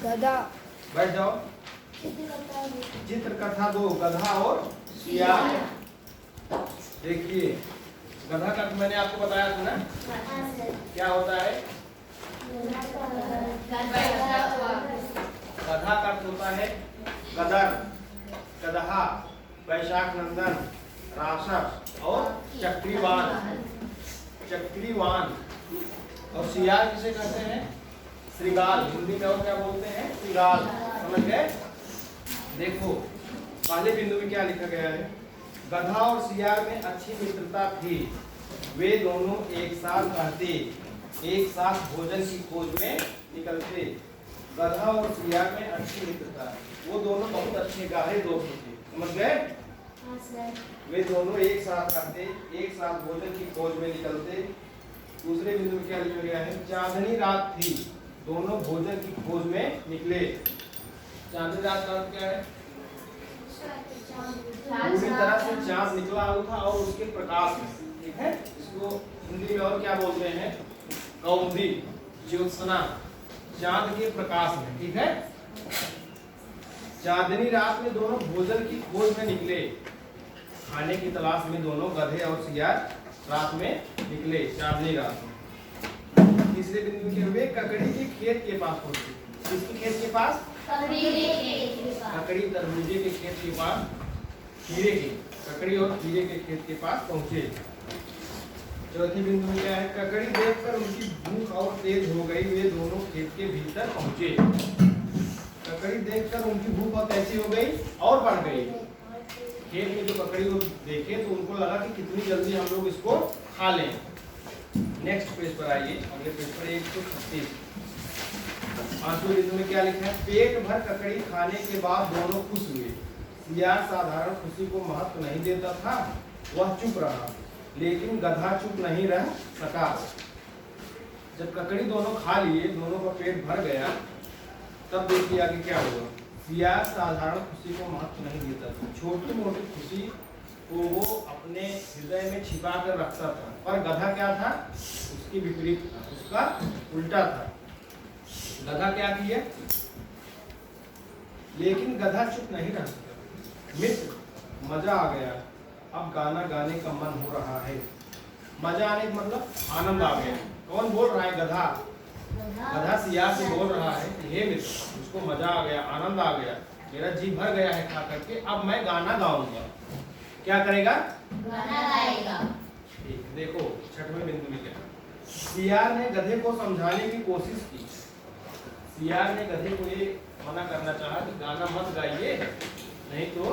गधा। बैठ जाओ। चित्र कथा दो, गधा और सियार। देखिए गधा का मैंने आपको बताया था ना, क्या होता है? गधा का अर्थ होता है गदर, गदहा, वैशाख नंदन, राक्षस और चक्रीवान। चक्रीवान। और सियार किसे कहते हैं? श्रृगाल। हिंदी में और क्या बोलते हैं? श्रृगाल। समझ गए? देखो पहले बिंदु में क्या लिखा गया है? गधा और सियार में अच्छी मित्रता थी, वे दोनों एक साथ रहते, एक साथ भोजन की खोज में निकलते। गधा और सियार में अच्छी मित्रता, वो दोनों बहुत अच्छे गहरे दोस्त थे। समझ गए? वे दोनों एक साथ रहते, एक साथ भोजन की खोज में निकलते। दूसरे बिंदु में क्या लिखा गया है? चांदनी रात थी, दोनों भोजन की खोज में निकले। चांदनी रात का अर्थ क्या है? पूरी तरह से चांद निकला हुआ था और उसके प्रकाश में, ठीक है? इसको हिंदी में और क्या बोलते हैं? कौमुदी, ज्योत्सना, चांद के प्रकाश में, ठीक है? चांदनी रात में दोनों भोजन की खोज में निकले। खाने की तलाश में दोनों गधे और सियार रात में निकले, चांदनी रात में। तीसरे बिंदु के हुए ककड़ी के खेत के पास पहुंचे। किसके खेत के पास? ककड़ी तरबूजे के खेत के पास, खीरे के, ककड़ी और खीरे के खेत के पास पहुंचे। चौथे बिंदु में क्या है? ककड़ी देखकर उनकी भूख और तेज हो गई, वे दोनों खेत के भीतर पहुंचे। ककड़ी देखकर उनकी भूख और कैसी हो गई? और बढ़ गई। खेत में जो ककड़ी को देखे तो उनको लगा कि कितनी जल्दी हम लोग इसको खा लें। नेक्स्ट पेज पर आइए, अगले पेज पर 136। पांचवें बिंदु में क्या लिखा है? पेट भर ककड़ी खाने के बाद दोनों खुश हुए। सियार साधारण खुशी को महत्व नहीं देता था, वह चुप रहा, लेकिन गधा चुप नहीं रह सका। जब ककड़ी दोनों खा लिए, दोनों का पेट भर गया, तब देखिए आगे क्या हुआ। सियार साधारण खुशी को महत्व नहीं देता था, छोटी मोटी खुशी को वो अपने हृदय में छिपा कर रखता था। पर गधा क्या था? उसकी विपरीत था, उसका उल्टा था। गधा क्या किया? लेकिन गधा चुप नहीं रह सका। मित्र, मजा आ गया, अब गाना गाने का मन हो रहा है। मजा आने का मतलब आनंद आ गया। कौन बोल रहा है? गधा। गधा सियार से बोल रहा है कि हे मित्र, उसको मजा आ गया, आनंद आ गया, मेरा जी भर गया है खा करके, अब मैं गाना गाऊंगा। क्या करेगा? गाना गाएगा। ठीक, देखो छठवें बिंदु में क्या? सियार ने गधे को समझाने की कोशिश की। सियार ने गधे को ये मना करना चाहा कि गाना मत गाइए, नहीं तो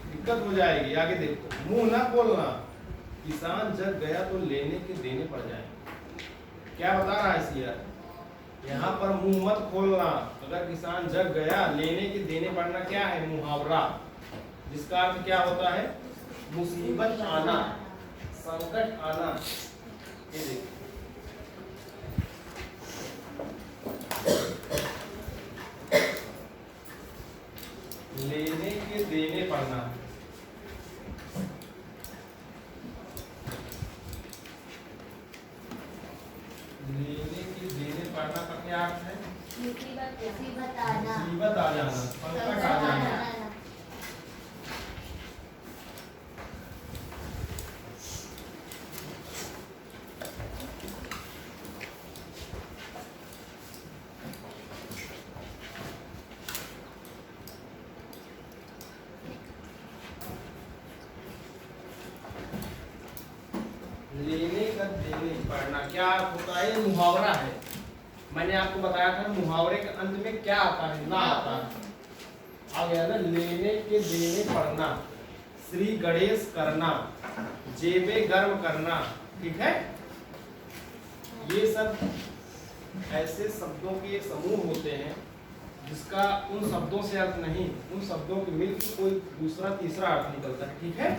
दिक्कत हो जाएगी। आगे देखो, मुंह ना खोलना, किसान जग गया तो लेने के देने पड़ जाएंगे। क्या बता रहा है सियार? यहाँ पर मुंह मत खोलना, अगर किसान जग गया लेने के देने पड़ना क्या है? मुहावरा, जिसका अर्थ क्या होता है? मुसीबत आना, संकट आना। ये देखो, लेने के देने पड़ना, लेने के देने पड़ना का क्या अर्थ है? मुसीबत आना, मुसीबत आ जाना, संकट आ जाना। लेने का देने पड़ना क्या होता है? मुहावरा है। मैंने आपको बताया था मुहावरे के अंत में क्या आता है? ना आता है। आ गया ना? लेने के देने पड़ना, श्री गणेश करना, जेबे गर्म करना, ठीक है? ये सब ऐसे शब्दों के समूह होते हैं जिसका उन शब्दों से अर्थ नहीं, उन शब्दों के मिलकर कोई दूसरा तीसरा अर्थ निकलता है, ठीक है?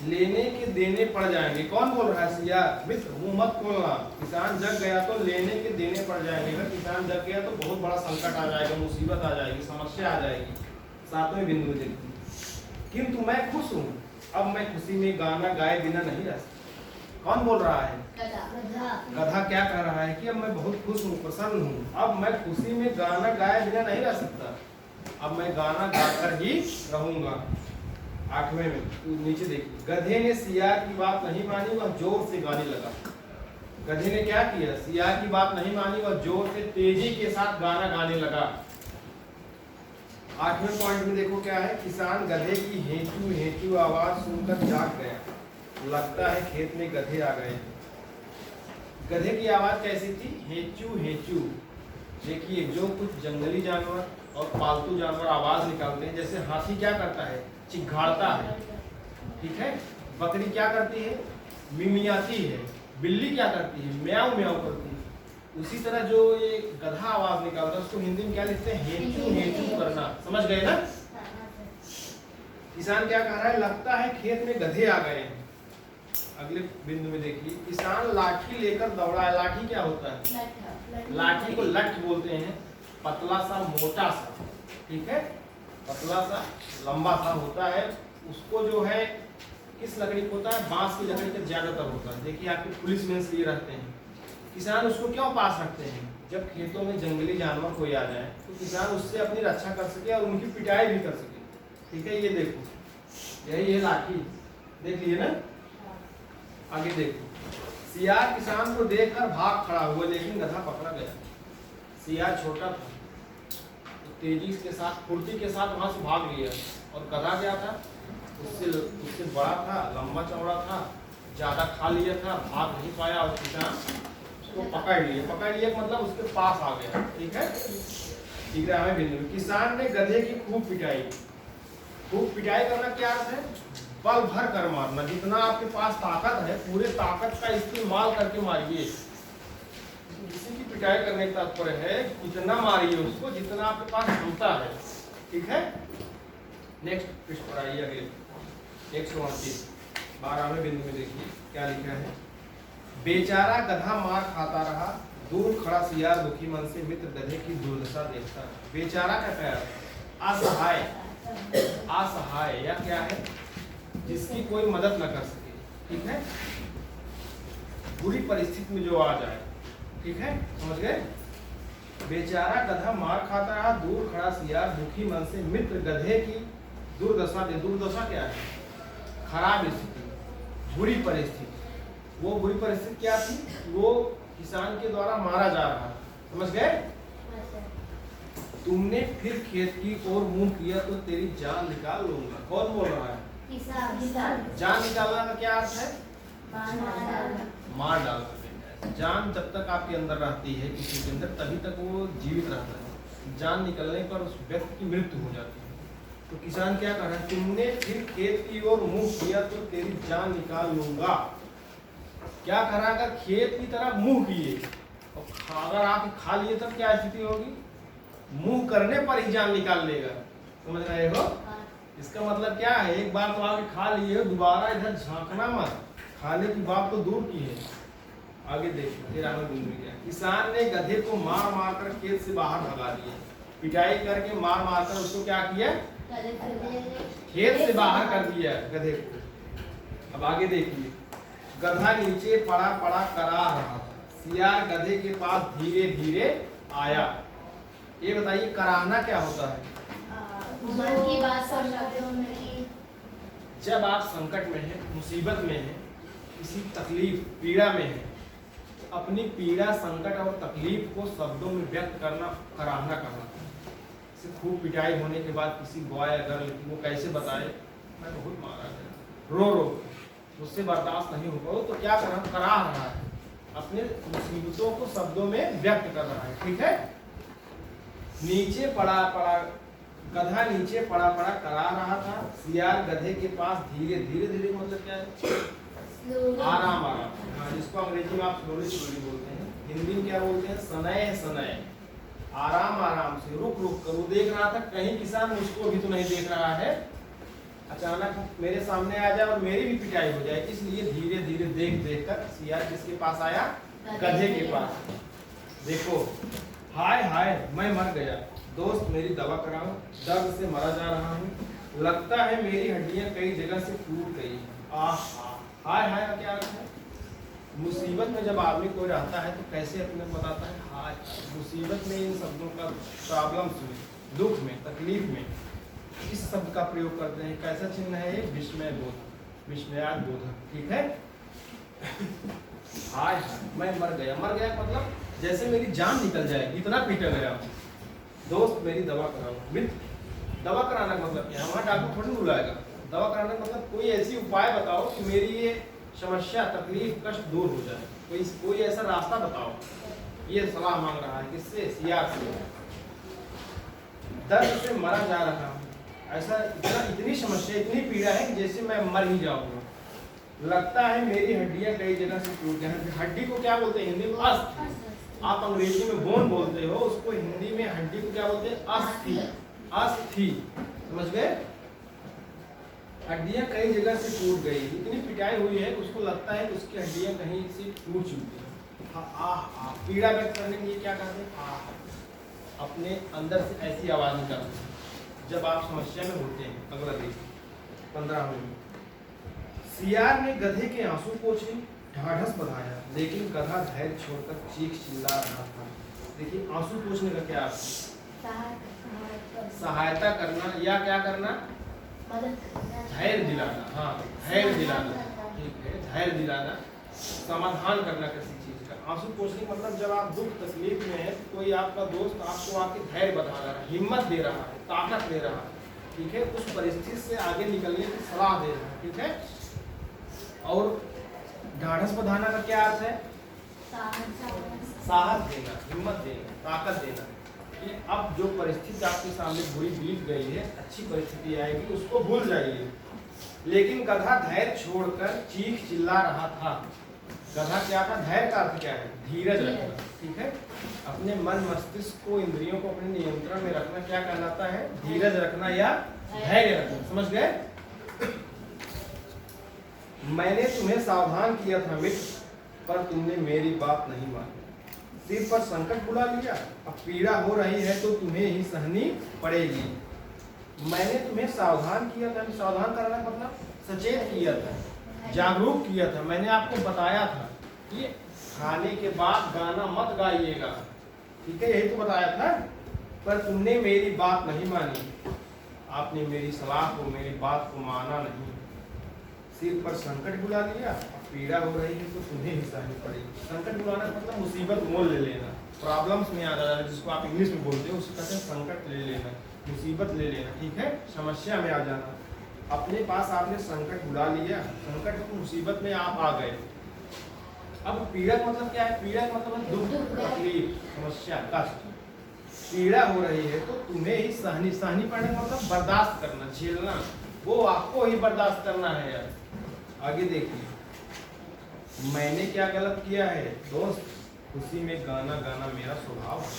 लेने के देने पड़ जाएंगे। कौन बोल रहा है? सियार। मित्र, मुंह मत खोलना, किसान जग गया तो लेने के देने पड़ जाएंगे। अगर किसान जग गया तो बहुत बड़ा संकट आ जाएगा, मुसीबत आ जाएगी, समस्या आ जाएगी। सातवें बिंदु में देखते, किंतु मैं खुश हूँ, अब मैं खुशी में गाना गाए बिना नहीं रह सकता। कौन बोल रहा है? गधा। गधा क्या कह रहा है कि अब मैं बहुत खुश हूँ, प्रसन्न हूँ, अब मैं खुशी में गाना गाए बिना नहीं रह सकता, अब मैं गाना गाकर ही रहूंगा। 8वें में नीचे देखिए, गधे ने सियार की बात नहीं मानी, वह जोर से गाने लगा। गधे ने क्या किया? सियार की बात नहीं मानी, वह जोर से तेजी के साथ गाना गाने लगा। 8वें पॉइंट में देखो क्या है, किसान गधे की हेंचू हेंचू आवाज सुनकर जाग गया, लगता है खेत में गधे आ गए। गधे की आवाज कैसी थी? हेंचू हेंचू। देखिए, जो कुछ जंगली जानवर और पालतू जानवर आवाज निकालते हैं, जैसे हाथी क्या करता है? चिघाड़ता है, ठीक है। बकरी क्या करती है? मिमियाती है। बिल्ली क्या करती है? म्याऊ म्याऊ करती है। उसी तरह जो ये गधा आवाज निकालता है उसको हिंदी में क्या लिखते हैं? हेंचू हेंचू करना। समझ गए ना? किसान क्या कह रहा है? लगता है खेत में गधे आ गए हैं। अगले बिंदु में देखिए, किसान लाठी लेकर दौड़ा है। लाठी क्या होता है? लाठी को लठ बोलते हैं, पतला सा मोटा सा, ठीक है, पतला सा लंबा सा होता है। उसको जो है किस लकड़ी को होता है? बांस की लकड़ी का ज्यादातर होता है। देखिए, आपके पुलिस में लिए रहते हैं। किसान उसको क्यों पास रखते हैं? जब खेतों में जंगली जानवर कोई आ जाए तो किसान उससे अपनी रक्षा कर सके और उनकी पिटाई भी कर सके, ठीक है। ये देखो, यही है लाठी, देख लिए ना। आगे देखो, सियार किसान को देखकर भाग खड़ा हुआ, लेकिन गधा पकड़ा गया। सियार छोटा था तो तेजी के साथ, फुर्ती के साथ वहां से भाग लिया, और गधा क्या था? उससे बड़ा था, लंबा चौड़ा था, ज्यादा खा लिया था, भाग नहीं पाया, और किसान उसको पकड़ लिया मतलब उसके पास आ गया, ठीक है। ठीक है, हमें बिंदु, किसान ने गधे की खूब पिटाई करना क्या अर्थ है? बल भर कर मारना। जितना आपके पास ताकत है, पूरे ताकत का इस्तेमाल करके मारिए। किसी की पिटाई करने का तात्पर्य है इतना मारिए उसको जितना आपके पास क्षमता है, ठीक है। नेक्स्ट पृष्ठ पर आइए, अगले 129 12वें बिंदु में देखिए क्या लिखा है। बेचारा गधा मार खाता रहा, दूर खड़ा सियार दुखी मन से मित्र गधे की दुर्दशा देखता रहा। बेचारा का क्या है? असहाय या क्या है? जिसकी कोई मदद न कर सके, ठीक है, बुरी परिस्थिति में जो आ जाए, ठीक है, समझ गए। बेचारा गधा मार खाता रहा, दूर खड़ा सियार दुखी मन से मित्र गधे की दुर्दशा दे। दुर्दशा क्या है? खराब स्थिति, बुरी परिस्थिति। वो बुरी परिस्थिति क्या थी? वो किसान के द्वारा मारा जा रहा, समझ गए। तुमने फिर खेत की ओर मुंह किया तो तेरी जान निकाल लूंगा। कौन बोल रहा है? किसान। जान निकालना का क्या अर्थ है? मार डालना। जान जब तक आपके अंदर रहती है किसी के अंदर, तभी तक वो जीवित रहता है। जान निकलने पर उस व्यक्ति की मृत्यु हो जाती है। तो किसान क्या कर रहा है? तुमने फिर खेत की ओर मुंह किया तो तेरी जान निकाल लूंगा। क्या करा? अगर खेत की तरफ मुंह किए और अगर आप खा लिए तब क्या स्थिति होगी? मुंह करने पर ही जान निकाल लेगा। समझ रहे हो? इसका मतलब क्या है? एक बार तो आगे खा लिए, दोबारा इधर झांकना मत। खाने की बात तो दूर की है। आगे देखिए, फिर आगे बिंदु क्या है। किसान ने गधे को मार मार कर खेत से बाहर भगा दिया। पिटाई करके मार मार कर उसको क्या किया? खेत से बाहर कर दिया गधे को। अब आगे देखिए, गधा नीचे पड़ा पड़ा करा रहा था। सियार गधे के पास धीरे धीरे आया। ये बताइए, कराहना क्या होता है? जब आप संकट में हैं, मुसीबत में हैं, किसी तकलीफ पीड़ा में हैं, तो अपनी पीड़ा, संकट और तकलीफ को शब्दों में व्यक्त करना कराहना कहलाता है। जैसे खूब पिटाई होने के बाद किसी बॉय या गर्ल वो कैसे बताए, मैं बहुत मारा गया, रो रो मुझसे बर्दाश्त नहीं हो पाओ, तो क्या कर कराह रहा है, अपने मुसीबतों को शब्दों में व्यक्त कर रहा है, ठीक है। नीचे पड़ा पड़ा, गधा नीचे पड़ा पड़ा करा रहा था। सियार गधे के पास धीरे धीरे धीरे, मतलब क्या है? आराम आराम। हाँ, जिसको अंग्रेजी में आप स्लोली स्लोली बोलते हैं, हिंदी में क्या बोलते हैं? सनय सनय, आराम आराम से, रुक रुक कर। वो देख रहा था कहीं किसान मुझको भी तो नहीं देख रहा है, अचानक मेरे सामने आ जाए और मेरी भी पिटाई हो जाए, इसलिए धीरे धीरे देख देख कर सियार किसके पास आया? गधे के पास। देखो, हाय हाय मैं मर गया, दोस्त मेरी दवा कराओ, दर्द से मरा जा रहा हूँ, लगता है मेरी हड्डियां कई जगह से टूट गई। आहा, हाय हाय का क्या अर्थ है? मुसीबत में जब आदमी कोई रहता है तो कैसे अपने बताता है हाय, मुसीबत में इन शब्दों का, प्रॉब्लम्स में, दुख में, तकलीफ में इस शब्द का प्रयोग करते हैं। कैसा चिन्ह है ये? विस्मय बोध, विस्मयाद बोध, ठीक है। हाय मैं मर गया, मर गया मतलब जैसे मेरी जान निकल जाएगी, इतना पीटा गया। दोस्त मेरी दवा कराओ। मित्र, दवा कराना का मतलब क्या है? वहाँ डॉक्टर थोड़ी बुलाएगा। दवा कराना का मतलब कोई ऐसी उपाय बताओ कि मेरी ये समस्या, तकलीफ, कष्ट दूर हो जाए। कोई ऐसा रास्ता बताओ। ये सलाह मांग रहा है किससे? सियार से। दर्द से मरा जा रहा हूँ, ऐसा इतनी समस्या, इतनी पीड़ा है कि जैसे मैं मर ही जाऊंगा। लगता है मेरी हड्डियां कई जगह से टूट गई। हड्डी को क्या बोलते हैं हिंदी में? अस्थि। आप अंग्रेजी में बोन बोलते हो, उसको हिंदी में हड्डी को क्या बोलते हैं? अस्थि। अस्थि, समझ गए? हड्डियां कई जगह से टूट गई, इतनी पिटाई हुई है उसको लगता है कि उसकी हड्डियां कहीं से टूट चुकी है। पीड़ा व्यक्त करने के लिए क्या करते हैं? अपने अंदर से ऐसी आवाज निकालते हैं जब आप समस्या में होते हैं। अगला देखिए 15 में। सियार ने गधे के आंसू पोंछे, ढाढ़स बंधाया, लेकिन गधा धैर्य छोड़कर चीख चिल्ला रहा था। देखिए आंसू पोंछने का क्या अर्थ? सहायता करना या क्या करना? धैर्य दिलाना। हाँ, धैर्य दिलाना, ठीक है, धैर्य दिलाना, समाधान करना किसी चीज का। आंसू पोंछने मतलब जब आप दुख तकलीफ में है, कोई आपका दोस्त आपको आके धैर्य बता रहा है, हिम्मत दे रहा है, ताकत दे रहा है, ठीक है, उस परिस्थिति से आगे निकलने की सलाह दे रहा है, ठीक है। और ढाढ़स बंधाना का क्या अर्थ है? साहस देना, हिम्मत देना, ताकत देना कि अब जो परिस्थिति आपके सामने बुरी बीत गई है, अच्छी परिस्थिति आएगी, उसको भूल जाइए। लेकिन गधा धैर्य छोड़कर चीख चिल्ला रहा था। गधा क्या था? धैर्य का अर्थ क्या है? धीरज रखना, ठीक है। अपने मन मस्तिष्क को, इंद्रियों को अपने नियंत्रण में रखना क्या कहलाता है? धीरज रखना या धैर्य रखना, समझ गए? मैंने तुम्हें सावधान किया था मित्र, पर तुमने मेरी बात नहीं मानी। सिर पर संकट बुला लिया, अब पीड़ा हो रही है तो तुम्हें ही सहनी पड़ेगी। मैंने तुम्हें सावधान किया था। सावधान करना मतलब सचेत किया था, जागरूक किया था। मैंने आपको बताया था कि खाने के बाद गाना मत गाइएगा, ठीक है, यही तो बताया था। पर तुमने मेरी बात नहीं मानी, आपने मेरी सलाह को, मेरी बात को माना नहीं। सिर पर संकट बुला लिया, पीड़ा हो रही है तो तुम्हें ही सहनी पड़ेगी। संकट बुलाना मतलब मुसीबत मोल ले लेना, प्रॉब्लम्स में आ जाना, जिसको आप इंग्लिश में बोलते हो, उसको कहते हैं संकट ले लेना, मुसीबत ले लेना, ठीक है, समस्या में आ जाना। अपने पास आपने संकट बुला लिया, संकट मुसीबत में आप आ गए। अब पीड़ा मतलब क्या है? पीड़ा मतलब दुख, तकलीफ, समस्या, कष्ट, पीड़ा हो रही है तो तुम्हें ही सहनी, सहनी पड़ना मतलब बर्दाश्त करना, झेलना, वो आपको ही बर्दाश्त करना है यार। आगे देखिए, मैंने क्या गलत किया है दोस्त? खुशी में गाना गाना मेरा स्वभाव है,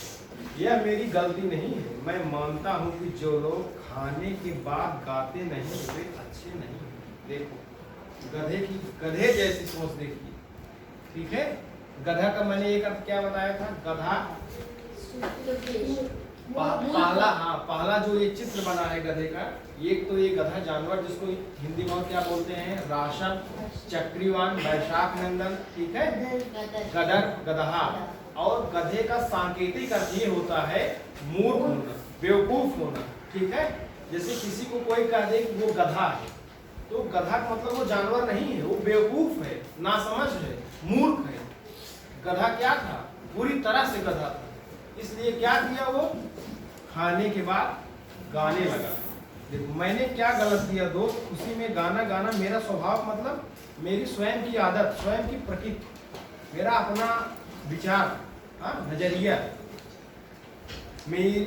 यह मेरी गलती नहीं है। मैं मानता हूँ कि जो लोग खाने के बाद गाते नहीं वे अच्छे नहीं। देखो गधे जैसी सोच देखिए, ठीक है। गधा का मैंने एक अर्थ क्या बताया था? गधा पहला जो ये चित्र बना है गधे का, एक तो ये गधा जानवर जिसको हिंदी में क्या बोलते हैं? राशक, चक्रीवान, वैशाख नंदन, ठीक है, गदर, गदहा। और गधे का सांकेतिक अर्थ ये होता है मूर्ख होना, बेवकूफ होना, ठीक है। जैसे किसी को कोई कह दे कि वो गधा है, तो गधा का मतलब वो जानवर नहीं है, वो बेवकूफ है, नासमझ है, मूर्ख है। गधा क्या था? पूरी तरह से गधा था। इसलिए क्या किया? वो खाने के बाद गाने लगा। देखो मैंने क्या गलत किया दोस्त? खुशी में गाना गाना मेरा स्वभाव मतलब मेरी स्वयं की आदत, स्वयं की प्रकृति, मेरा अपना विचार, नजरिया,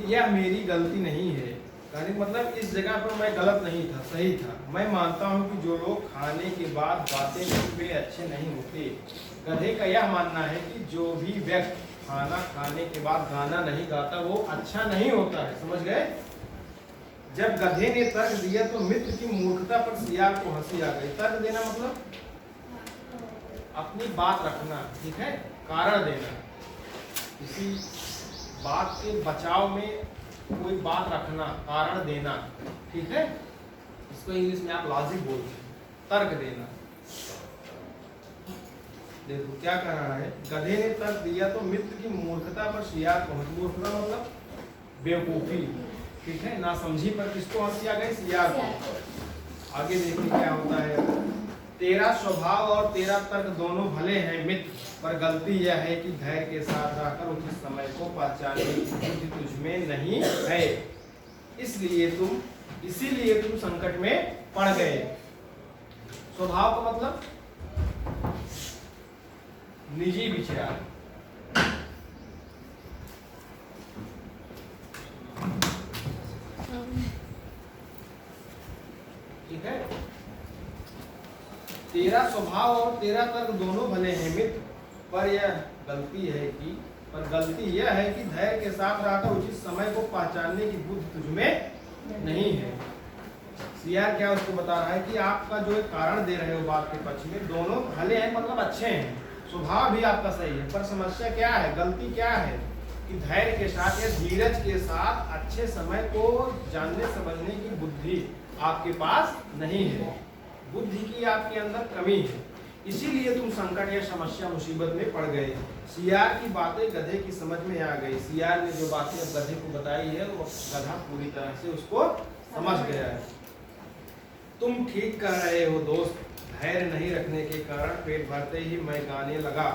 यह मेरी गलती नहीं है। कहने का मतलब इस जगह पर मैं गलत नहीं था, सही था। मैं मानता हूँ कि जो लोग खाने के बाद गाते नहीं वे अच्छे नहीं होते। गधे का यह मानना है कि जो भी व्यक्ति खाना खाने के बाद गाना नहीं गाता वो अच्छा नहीं होता है, समझ गए? जब गधे ने तर्क दिया तो मित्र की मूर्खता पर सियार को हंसी आ गई। तर्क देना मतलब अपनी बात रखना, ठीक है, कारण देना, किसी बात के बचाव में कोई बात रखना, कारण देना, ठीक है। इसको इंग्लिश में आप लॉजिक बोलते हैं, तर्क देना। देखो क्या कर रहा है, गधे ने तर्क दिया तो मित्र की मूर्खता पर सियार पहुंच। मूर्खता मतलब बेवकूफी, ठीक है, ना समझी पर किसको हंसी आ गई, सियार को। आगे देखिए क्या होता है, तेरा स्वभाव और तेरा तर्क दोनों भले हैं मित्र, पर गलती यह है कि धैर्य के साथ रहकर उचित समय को पहचानने की बुद्धि तुझमें नहीं है, इसीलिए तुम संकट में पड़ गए। स्वभाव का मतलब निजी विचार, ठीक है। तेरा स्वभाव और तेरा तर्क दोनों भले हैं मित्र, पर गलती यह है कि धैर्य के साथ रहकर उचित समय को पहचानने की बुद्धि तुझमें नहीं है। सियार क्या उसको बता रहा है कि आपका जो एक कारण दे रहे हो बात के पक्ष में, दोनों भले हैं मतलब अच्छे हैं, स्वभाव भी आपका सही है, पर समस्या क्या है, गलती क्या है कि धैर्य के साथ या धीरज के साथ अच्छे समय को जानने समझने की बुद्धि आपके पास नहीं है, बुद्धि की आपके अंदर कमी है, इसीलिए तुम संकट या समस्या मुसीबत में पड़ गए। सियार की बातें गधे की समझ में आ गई। सियार ने जो बातें अब गधे को बताई है वो गधा पूरी तरह से उसको समझ गया है। तुम ठीक कर रहे हो दोस्त, धैर्य नहीं रखने के कारण पेट भरते ही मैं गाने लगा,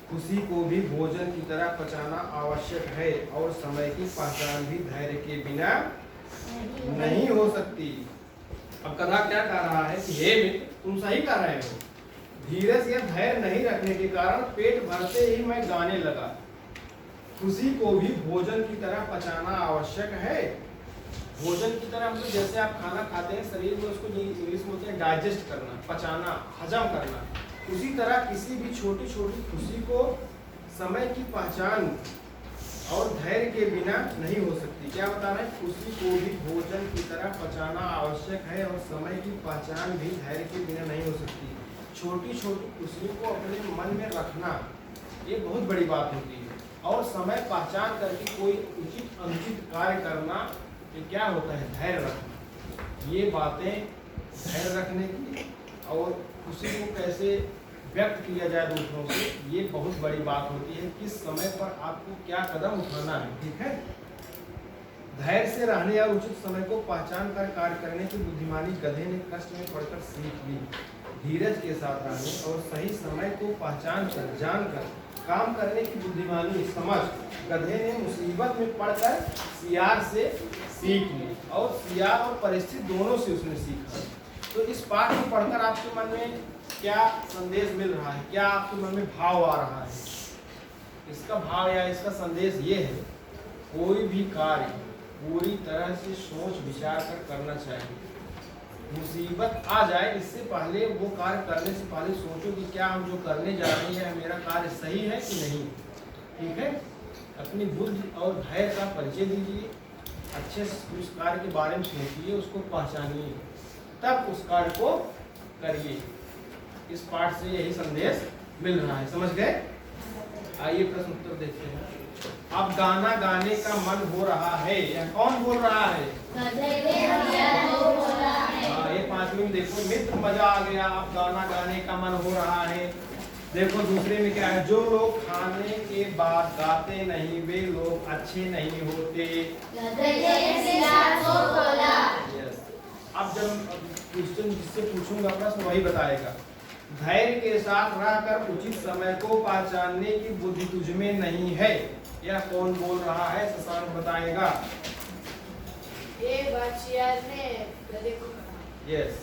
खुशी को भी भोजन की तरह पचाना आवश्यक है और समय की पहचान भी धैर्य के बिना नहीं हो सकती। अब कथा क्या कह रहा है कि हे मित्र, तुम सही कर रहे हो, धीरज या धैर्य नहीं रखने के कारण पेट भरते ही मैं गाने लगा, खुशी को भी भोजन की तरह पचाना आवश्यक है। भोजन की तरह मतलब जैसे आप खाना खाते हैं, शरीर में उसको इंग्लिश में होते हैं डाइजेस्ट करना, पचाना, हजम करना, उसी तरह किसी भी छोटी छोटी खुशी को समय की पहचान और धैर्य के बिना नहीं हो सकती। क्या बता रहे हैं, खुशी को भी भोजन की तरह पचाना आवश्यक है और समय की पहचान भी धैर्य के बिना नहीं हो सकती। छोटी छोटी खुशियों को अपने मन में रखना ये बहुत बड़ी बात होती है, और समय पहचान करके कोई उचित अनुचित कार्य करना ये क्या होता है, धैर्य रखना। ये बातें धैर्य रखने की और खुशी को कैसे व्यक्त किया जाए दूसरों से, ये बहुत बड़ी बात होती है, किस समय पर आपको क्या कदम उठाना है, ठीक है। धैर्य से रहने और उचित समय को पहचान कर कार्य करने की बुद्धिमानी गधे ने कष्ट में पड़कर सीख ली। धीरज के साथ रहने और सही समय को पहचान कर जानकर काम करने की बुद्धिमानी समझ गधे ने मुसीबत में पड़कर सियार से सीख ली, और सियार और परिस्थिति दोनों से उसने सीखा। तो इस पाठ को पढ़कर आपके मन में क्या संदेश मिल रहा है, क्या आपके मन में भाव आ रहा है? इसका भाव या इसका संदेश ये है, कोई भी कार्य पूरी तरह से सोच विचार कर करना चाहिए। मुसीबत आ जाए इससे पहले, वो कार्य करने से पहले सोचो कि क्या हम जो करने जा रहे हैं मेरा कार्य सही है कि नहीं, ठीक है। अपनी बुद्धि और धैर्य का परिचय दीजिए, अच्छे से उस कार्य के बारे में सोचिए, उसको पहचानिए, तब उस कार्य को करिए। इस पाठ से यही संदेश मिल रहा है, समझ गए? आइए प्रश्न उत्तर देखते हैं। अब गाना गाने का मन हो रहा है, या कौन बोल रहा है? ये पांचवी में देखो, मित्र मजा आ गया, अब गाना गाने का मन हो रहा है। देखो दूसरे में क्या है, जो लोग खाने के बाद गाते नहीं वे लोग अच्छे नहीं होते। अब जब क्वेश्चन जिससे पूछूंगा प्रश्न वही बताएगा। धैर्य के साथ रहकर उचित समय को पहचानने की बुद्धि तुझमें नहीं है, यह कौन बोल रहा है? शशांक बताएगा। यस,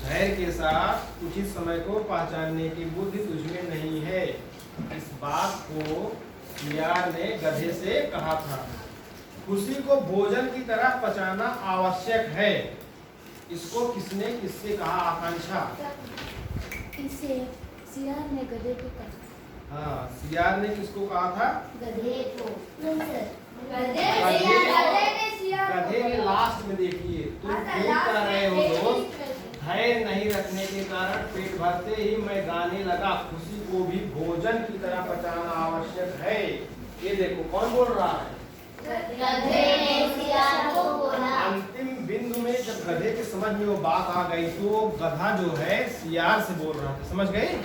धैर्य के साथ उचित समय को पहचानने की बुद्धि तुझमें नहीं है। इस बात को सियार ने गधे से कहा था। खुशी को भोजन की तरह पचाना आवश्यक है, इसको किसने किससे कहा? आकांक्षा। इसे सियार ने गधे को कहा। हाँ, सियार ने किसको कहा था? गधे को। गधे ने लास्ट में देखिए, तुम ठीक कर रहे हो दोस्त, धैर्य नहीं रखने के कारण पेट भरते ही मैं गाने लगा, खुशी को भी भोजन की तरह पचाना आवश्यक है। ये देखो कौन बोल रहा है? गधे ने सियार को बोला। अंतिम बिंदु में जब गधे के समझ में वो बात आ गई तो गधा जो है सियार से बोल रहा था, समझ गए?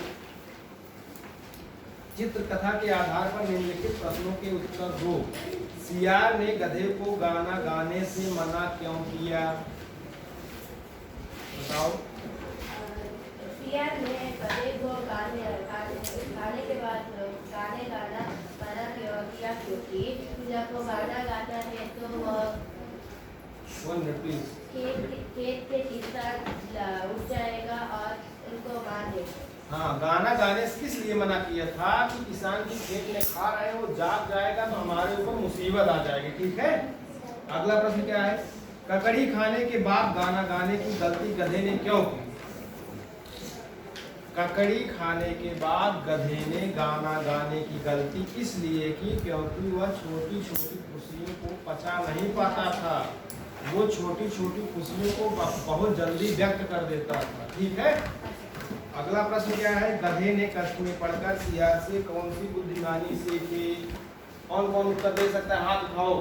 चित्र कथा के आधार पर निम्नलिखित प्रश्नों के उत्तर दो। सियार ने गधे को गाना गाने से मना क्यों किया? बताओ। सियार ने गधे को गाने के बाद गाने गाना मना क्यों किया? क्योंकि जब वो गाना गाता है तो वन मिनट प्लीज। खेत के किसान उठ जाएगा और उनको मार देगा। हाँ, गाना गाने से किस लिए मना किया था कि किसान की खेत में खा रहे हैं, वो जाग जाएगा तो हमारे ऊपर मुसीबत आ जाएगी। ठीक है, अगला प्रश्न क्या है? ककड़ी खाने के बाद गाना गाने की गलती गधे ने क्यों की? ककड़ी खाने के बाद गधे ने गाना गाने की गलती इसलिए की क्योंकि वह छोटी छोटी खुशियों को पचा नहीं पाता था। वो छोटी छोटी खुशियों को बहुत जल्दी व्यक्त कर देता था। ठीक है, अगला प्रश्न क्या है? गधे ने कष्ट में पड़कर सियार से कौन सी बुद्धिमानी सीखी? कौन कौन उत्तर दे सकता है? हाथ उठाओ।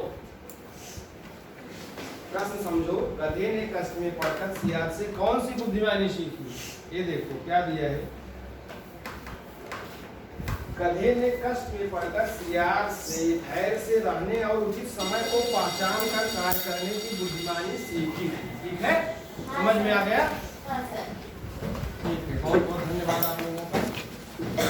प्रश्न समझो। गधे ने कष्ट में पड़कर सियार से कौन सी बुद्धिमानी सीखी? ये देखो क्या दिया है। गधे ने कष्ट में पड़कर सियार से धैर्य से रहने और उचित समय को पहचान कर कार्य करने की बुद्धिमानी सीखी। ठीक है, समझ में आ गया? हाँ सर। ठीक है, बहुत बहुत धन्यवाद आप लोगों का।